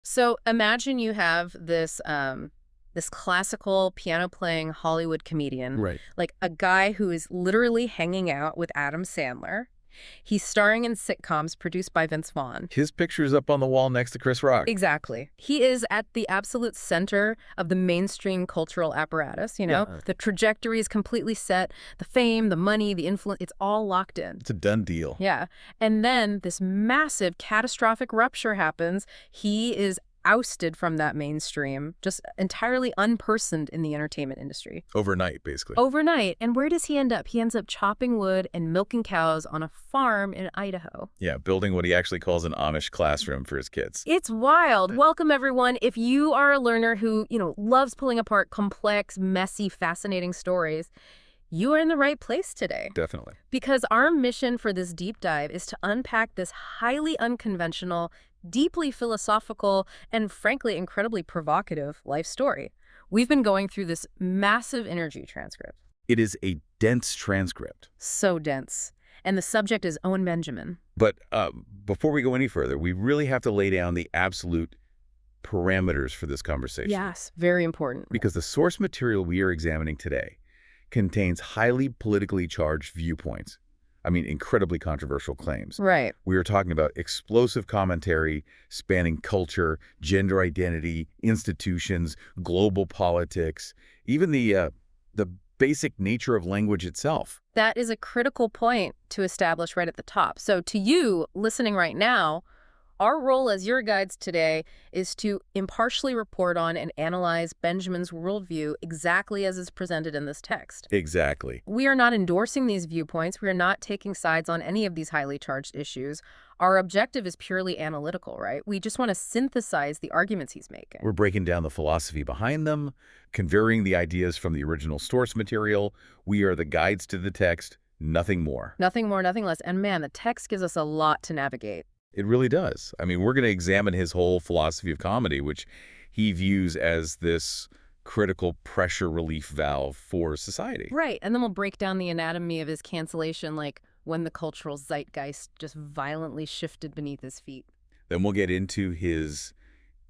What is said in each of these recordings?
So imagine you have this classical piano-playing Hollywood comedian, Right. like a guy who is literally hanging out with Adam Sandler. He's starring in sitcoms produced by Vince Vaughn. His picture's up on the wall next to Chris Rock. Exactly. He is at the absolute center of the mainstream cultural apparatus, you know? Yeah. The trajectory is completely set. The fame, the money, the influence, it's all locked in. It's a done deal. Yeah. And then this massive catastrophic rupture happens. He is ousted from that mainstream, just entirely unpersoned in the entertainment industry. Overnight, basically. Overnight. And where does he end up? He ends up chopping wood and milking cows on a farm in Idaho. Yeah, building what he actually calls an Amish classroom for his kids. It's wild. Welcome, everyone. If you are a learner who, loves pulling apart complex, messy, fascinating stories, you are in the right place today. Definitely. Because our mission for this deep dive is to unpack this highly unconventional, deeply philosophical, and frankly, incredibly provocative life story. We've been going through this massive interview transcript. It is a dense transcript. So dense. And the subject is Owen Benjamin. But before we go any further, we really have to lay down the absolute parameters for this conversation. Yes, very important. Because the source material we are examining today contains highly politically charged viewpoints. I mean, incredibly controversial claims. Right. We are talking about explosive commentary spanning culture, gender identity, institutions, global politics, even the basic nature of language itself. That is a critical point to establish right at the top. So to you, listening right now, our role as your guides today is to impartially report on and analyze Benjamin's worldview exactly as is presented in this text. Exactly. We are not endorsing these viewpoints. We are not taking sides on any of these highly charged issues. Our objective is purely analytical, right? We just want to synthesize the arguments he's making. We're breaking down the philosophy behind them, converting the ideas from the original source material. We are the guides to the text, nothing more. Nothing more, nothing less. And man, the text gives us a lot to navigate. It really does. I mean, we're going to examine his whole philosophy of comedy, which he views as this critical pressure relief valve for society. Right. And then we'll break down the anatomy of his cancellation, like when the cultural zeitgeist just violently shifted beneath his feet. Then we'll get into his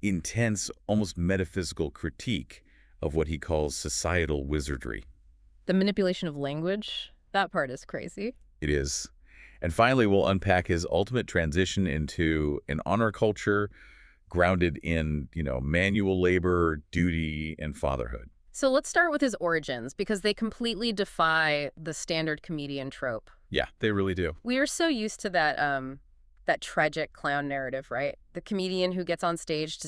intense, almost metaphysical critique of what he calls societal wizardry. The manipulation of language, that part is crazy. It is. And finally, we'll unpack his ultimate transition into an honor culture grounded in, manual labor, duty, and fatherhood. So let's start with his origins, because they completely defy the standard comedian trope. Yeah, they really do. We are so used to that tragic clown narrative, right? The comedian who gets on stage to